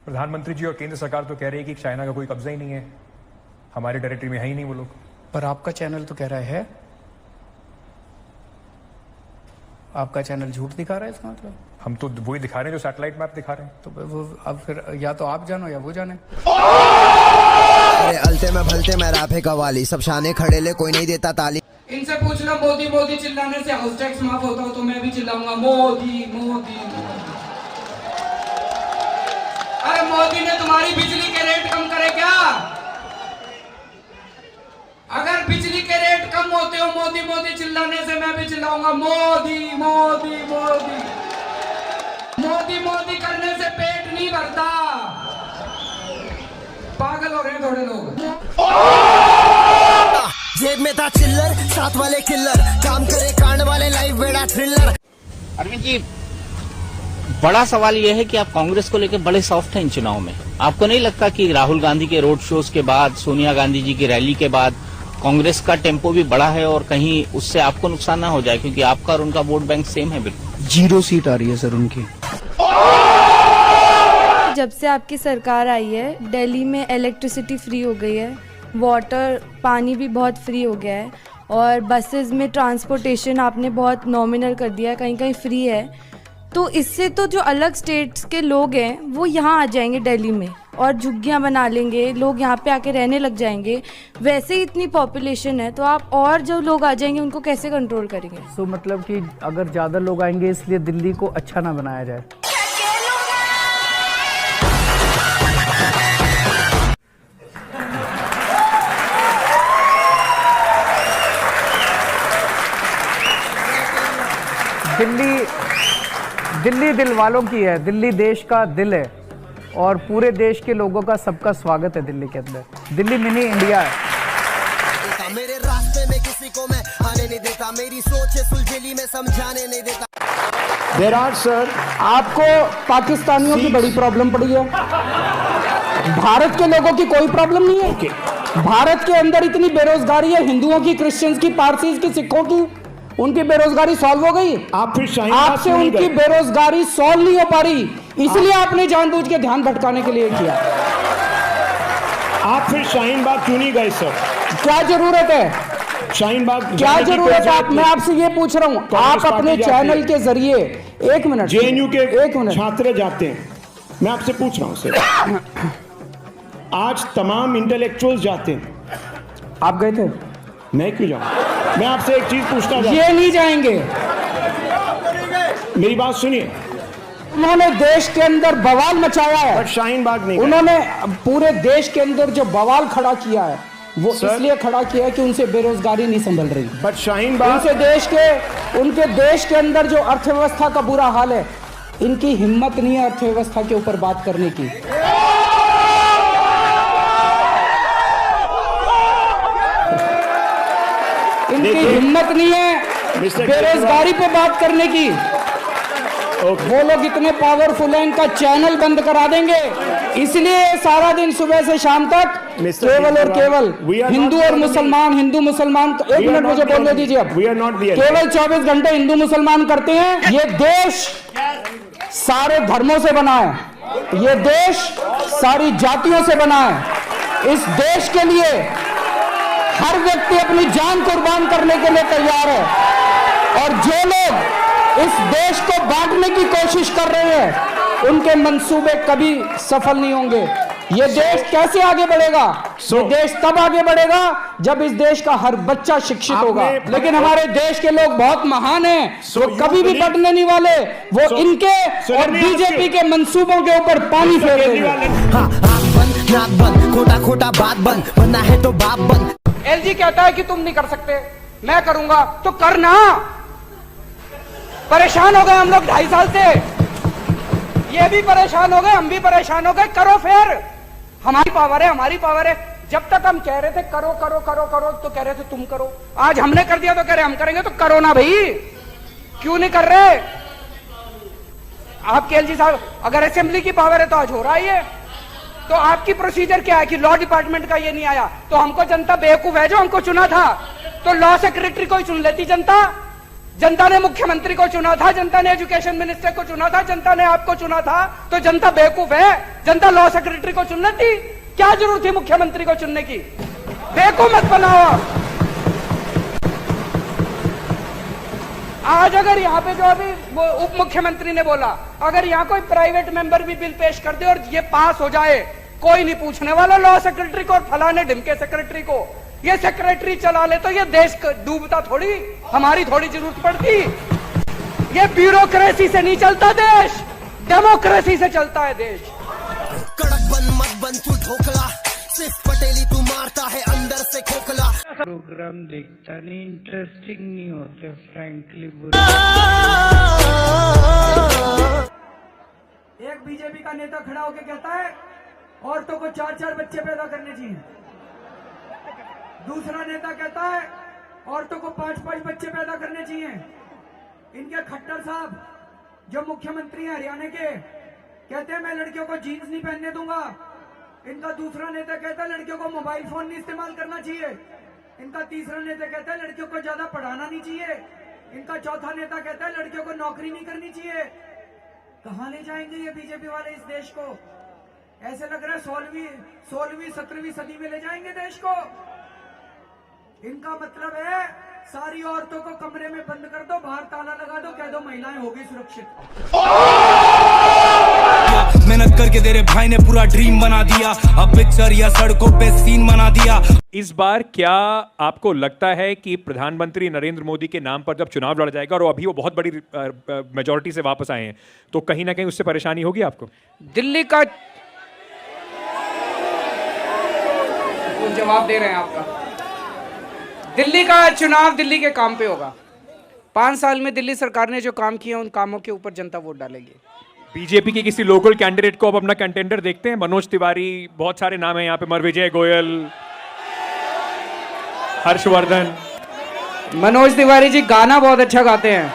प्रधानमंत्री जी और केंद्र सरकार तो कह रही है कि चाइना का कोई कब्जा ही नहीं है, हमारे टेरिटरी में है ही नहीं वो लोग। पर आपका चैनल तो कह रहा है आपका चैनल झूठ दिखा रहा है इसका मतलब। हम तो वही दिखा रहे हैं जो सैटेलाइट मैप दिखा रहे हैं। तो वो अब फिर या तो आप जानो या वो जाने। अरे अलते में भलते में राफे कवाली, सब शाने खड़े ले कोई नहीं देता ताली। इनसे पूछना मोदी मोदी चिल्लाने से हाउस टैक्स माफ होता हो तो मैं भी चिल्लाऊंगा मोदी मोदी। अरे मोदी ने तुम्हारी बिजली के रेट कम करे क्या? अगर बिजली के रेट कम होते हो मोदी मोदी चिल्लाने से मैं भी चिल्लाऊंगा मोदी मोदी मोदी। मोदी मोदी करने से पेट नहीं भरता, पागल हो रहे हैं थोड़े लोग। जेब में था चिल्लर, साथ वाले किल्लर, काम करे कांड वाले, लाइव बेड़ा थ्रिलर। अरविंद जी, बड़ा सवाल यह है कि आप कांग्रेस को लेकर बड़े सॉफ्ट हैं इन चुनाव में। आपको नहीं लगता कि राहुल गांधी के रोड शोज के बाद, सोनिया गांधी जी की रैली के बाद कांग्रेस का टेम्पो भी बड़ा है और कहीं उससे आपको नुकसान ना हो जाए, क्योंकि आपका और उनका वोट बैंक सेम है? बिल्कुल 0 सीट आ रही है सर उनकी। जब से आपकी सरकार आई है दिल्ली में इलेक्ट्रिसिटी फ्री हो गई है, वाटर पानी भी बहुत फ्री हो गया है, और बसेस में ट्रांसपोर्टेशन आपने बहुत नॉमिनल कर दिया है, कहीं कहीं फ्री है। तो इससे तो जो अलग स्टेट्स के लोग हैं वो यहाँ आ जाएंगे दिल्ली में और झुग्गियाँ बना लेंगे, लोग यहाँ पे आके रहने लग जाएंगे। वैसे ही इतनी पॉपुलेशन है तो आप और जो लोग आ जाएंगे उनको कैसे कंट्रोल करेंगे? तो मतलब कि अगर ज़्यादा लोग आएंगे इसलिए दिल्ली को अच्छा ना बनाया जाए। दिल्ली दिल वालों की है, दिल्ली देश का दिल है और पूरे देश के लोगों का सबका स्वागत है दिल्ली के अंदर। दिल्ली मिनी इंडिया है। मेरे रास्ते में किसी को मैं आने नहीं देता, मेरी सोच है सुलझेली में समझाने नहीं देता। बैराज सर, आपको पाकिस्तानियों की बड़ी प्रॉब्लम पड़ी है, भारत के लोगों की कोई प्रॉब्लम नहीं है। भारत के अंदर इतनी बेरोजगारी है, हिंदुओं की, क्रिश्चियंस की, पारसीज की, सिखों की, उनकी बेरोजगारी सॉल्व हो गई। आपसे उनकी बेरोजगारी सॉल्व नहीं हो पा रही, इसलिए आपने जानबूझ के ध्यान भटकाने के लिए किया। आप फिर शाहीन बाग क्यों नहीं गए सर? क्या जरूरत है शाहीन बाग? क्या जरूरत है? मैं आपसे ये पूछ रहा हूँ, आप अपने चैनल के जरिए, एक मिनट, जेएनयू के एक मिनट, छात्र जाते हैं, मैं आपसे पूछ रहा हूँ सर। आज तमाम इंटेलेक्चुअल्स जाते हैं, आप गए थे? मैं क्यों जाऊँ? मैं आपसे एक चीज पूछना चाहता हूं। ये नहीं जाएंगे। मेरी बात सुनिए। उन्होंने देश के अंदर बवाल मचाया है, बट शाहीन बाग नहीं। उन्होंने पूरे देश के अंदर जो बवाल खड़ा किया है वो इसलिए खड़ा किया है कि उनसे बेरोजगारी नहीं संभल रही। बट शाहीन बाग, उनके देश के अंदर जो अर्थव्यवस्था का बुरा हाल है, इनकी हिम्मत नहीं है अर्थव्यवस्था के ऊपर बात करने की। इनकी हिम्मत नहीं है बेरोजगारी पे बात करने की। वो लोग इतने पावरफुल हैं, इनका चैनल बंद करा देंगे। इसलिए सारा दिन सुबह से शाम तक केवल और केवल हिंदू और मुसलमान, हिंदू मुसलमान। एक मिनट मुझे बोलने दीजिए। अब केवल 24 घंटे हिंदू मुसलमान करते हैं। ये देश सारे धर्मों से बना है, ये देश सारी जातियों से बना है। इस देश के लिए हर व्यक्ति अपनी जान कुर्बान करने के लिए तैयार है, और जो लोग इस देश को बांटने की कोशिश कर रहे हैं उनके मंसूबे कभी सफल नहीं होंगे। ये देश कैसे आगे बढ़ेगा? ये देश तब आगे बढ़ेगा जब इस देश का हर बच्चा शिक्षित होगा। लेकिन हमारे देश के लोग बहुत महान हैं, वो कभी भी बढ़ने नहीं वाले। वो इनके और बीजेपी के मंसूबों के ऊपर पानी फेर देंगे। खोटा खोटा बात बंद, बनना है तो बाप बंद। एलजी कहता है कि तुम नहीं कर सकते, मैं करूंगा, तो करना। परेशान हो गए हम लोग 2.5 साल से, ये भी परेशान हो गए, हम भी परेशान हो गए। करो फिर, हमारी पावर है, हमारी पावर है। जब तक हम कह रहे थे करो करो करो करो तो कह रहे थे तुम करो, आज हमने कर दिया तो कह रहे हम करेंगे, तो करो ना भाई। क्यों नहीं कर रहे? आपके एलजी साहब, अगर असेंबली की पावर है तो आज हो रहा है ये। तो आपकी प्रोसीजर क्या है कि लॉ डिपार्टमेंट का ये नहीं आया, तो हमको जनता बेवकूफ है जो हमको चुना था, तो लॉ सेक्रेटरी को ही चुन लेती जनता। जनता ने मुख्यमंत्री को चुना था, जनता ने एजुकेशन मिनिस्टर को चुना था, जनता ने आपको चुना था, तो जनता बेवकूफ है? जनता लॉ सेक्रेटरी को चुनना थी, क्या जरूरत थी मुख्यमंत्री को चुनने की? बेवकूफ मत बनाओ आप। आज अगर यहाँ पे जो अभी उप मुख्यमंत्री ने बोला, अगर यहाँ कोई प्राइवेट मेंबर भी बिल पेश कर दे और ये पास हो जाए, कोई नहीं पूछने वाला लॉ सेक्रेटरी को और फलाने ढिमके सेक्रेटरी को। ये सेक्रेटरी चला ले तो ये देश डूबता थोड़ी, हमारी थोड़ी जरूरत पड़ती। ये ब्यूरोक्रेसी से नहीं चलता देश, डेमोक्रेसी से चलता है देश। कड़क बन मत बन तू ढोकला, सिर्फ पटेली तू मारता है अंदर से खोखला। प्रोग्राम देखता नहीं, इंटरेस्टिंग नहीं होते फ्रैंकली। एक बीजेपी का नेता खड़ा होकर कहता है औरतों को 4-4 बच्चे पैदा करने चाहिए। दूसरा नेता कहता है औरतों को 5-5 बच्चे पैदा करने चाहिए। इनके खट्टर साहब जो मुख्यमंत्री हैं हरियाणा के, कहते हैं मैं लड़कियों को जीन्स नहीं पहनने दूंगा। इनका दूसरा नेता कहता है लड़कियों को मोबाइल फोन नहीं इस्तेमाल करना चाहिए। इनका तीसरा नेता कहता है लड़कियों को ज्यादा पढ़ाना नहीं चाहिए। इनका चौथा नेता कहता है लड़कियों को नौकरी नहीं करनी चाहिए। कहां ले जाएंगे ये बीजेपी वाले इस देश को? ऐसे लग रहा है 16वीं 17वीं सदी में ले जाएंगे देश को। इनका मतलब है सारी औरतों को कमरे में बंद कर दो, बाहर ताला लगा दो, कह दो महिलाएं होगी सुरक्षित। मेहनत करके तेरे भाई ने पूरा ड्रीम बना दिया, अब पिक्चर या सड़कों पे सीन बना दिया। इस बार क्या आपको लगता है कि प्रधानमंत्री नरेंद्र मोदी के नाम पर जब चुनाव लड़ा जाएगा, और अभी वो बहुत बड़ी मेजॉरिटी से वापस आए हैं, तो कहीं ना कहीं उससे परेशानी होगी आपको? दिल्ली का जवाब दे रहे हैं आपका। दिल्ली का चुनाव दिल्ली के काम पे होगा। 5 साल में दिल्ली सरकार ने जो काम किया उन कामों के ऊपर जनता वोट डालेगी। बीजेपी के किसी लोकल कैंडिडेट को अब अपना कंटेंडर देखते हैं? मनोज तिवारी, बहुत सारे नाम हैं यहाँ पे, विजय गोयल, हर्षवर्धन। मनोज तिवारी जी गाना बहुत अच्छा गाते हैं,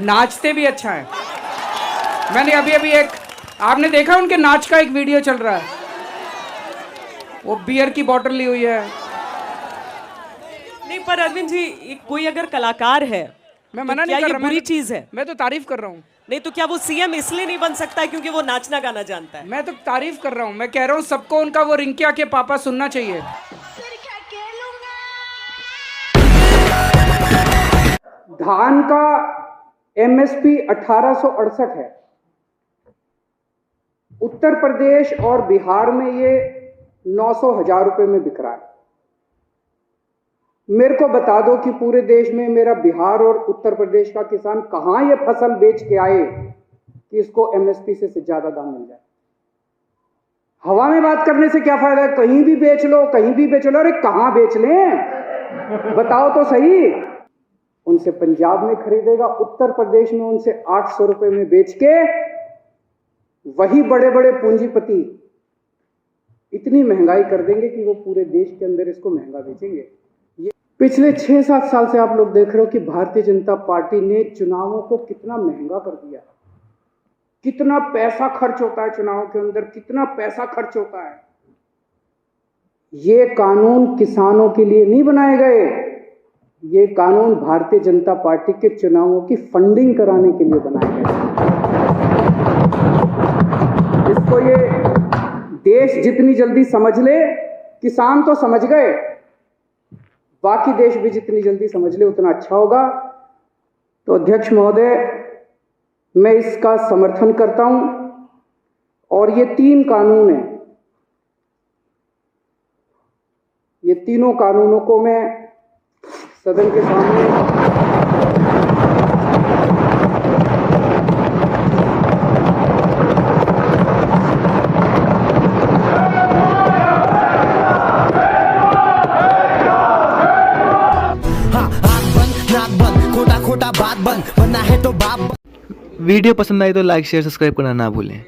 नाचते भी अच्छा है। मैंने अभी एक, आपने देखा उनके नाच का एक वीडियो चल रहा है, वो बियर की बोतल ली हुई है। नहीं पर अरविंद जी, कोई अगर कलाकार है, मैं मना नहीं कर रहा, बुरी चीज है? मैं तो तारीफ कर रहा हूँ। नहीं तो क्या वो सीएम इसलिए नहीं बन सकता है क्योंकि वो नाचना गाना जानता है? मैं तो तारीफ कर रहा हूँ, मैं कह रहा हूँ सबको उनका वो रिंकिया के पापा सुनना चाहिए। धान का एमएसपी 1868 है। उत्तर प्रदेश और बिहार में ये 900,000 रुपए में बिक रहा है। मेरे को बता दो कि पूरे देश में मेरा बिहार और उत्तर प्रदेश का किसान कहां ये फसल बेच के आए कि इसको एमएसपी से ज्यादा दाम मिल जाए। हवा में बात करने से क्या फायदा है? कहीं भी बेच लो, कहीं भी बेच लो। अरे कहां बेच लें, बताओ तो सही। उनसे पंजाब में खरीदेगा, उत्तर प्रदेश में उनसे 800 रुपए में बेच के वही बड़े बड़े पूंजीपति इतनी महंगाई कर देंगे कि वो पूरे देश के अंदर इसको महंगा बेचेंगे। ये पिछले 6-7 साल से आप लोग देख रहे हो कि भारतीय जनता पार्टी ने चुनावों को कितना महंगा कर दिया। कितना पैसा खर्च होता है चुनाव के अंदर, कितना पैसा खर्च होता है। ये कानून किसानों के लिए नहीं बनाए गए, ये कानून भारतीय जनता पार्टी के चुनावों की फंडिंग कराने के लिए बनाए गए। इसको ये देश जितनी जल्दी समझ ले, किसान तो समझ गए, बाकी देश भी जितनी जल्दी समझ ले उतना अच्छा होगा। तो अध्यक्ष महोदय, मैं इसका समर्थन करता हूं और ये 3 कानून हैं, ये तीनों कानूनों को मैं सदन के सामने खोटा खोटा बात बंद बनना है तो बाप। वीडियो पसंद आई तो लाइक शेयर सब्सक्राइब करना ना भूलें।